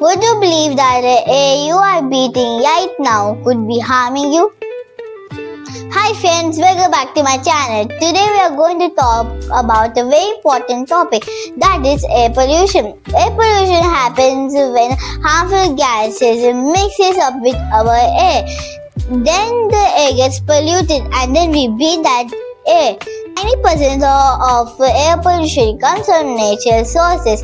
Would you believe that the air you are breathing right now could be harming you? Hi friends, welcome back to my channel. Today we are going to talk about a very important topic, that is air pollution. Air pollution happens when harmful gases mixes up with our air. Then the air gets polluted and then we breathe that air. 90% of air pollution comes from natural sources,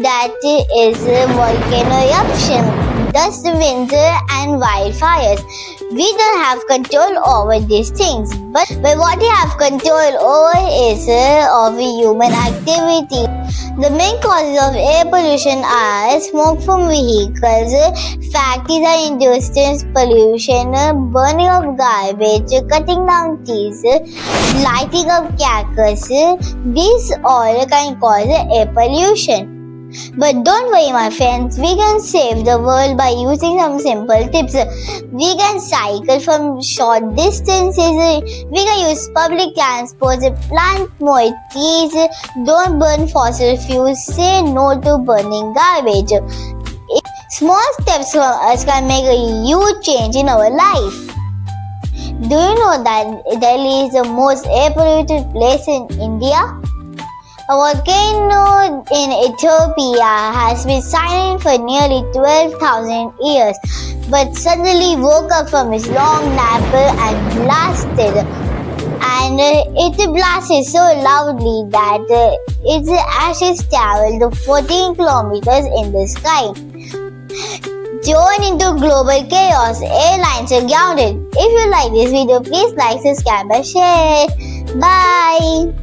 that is volcano eruption, dust winds and wildfires. We don't have control over these things, but what we have control over is of human activity. The main causes of air pollution are smoke from vehicles, factories and industrial pollution, burning of garbage, cutting down trees, lighting up crackers. These all can cause air pollution. But don't worry my friends, we can save the world by using some simple tips. We can cycle from short distances, we can use public transport, plant more trees, don't burn fossil fuels, say no to burning garbage. Small steps from us can make a huge change in our life. Do you know that Delhi is the most air polluted place in India? A volcano in Ethiopia has been silent for nearly 12,000 years, but suddenly woke up from its long nap and blasted. And it blasted so loudly that its ashes traveled 14 kilometers in the sky. Thrown into global chaos, airlines are grounded. If you like this video, please like, subscribe and share. Bye!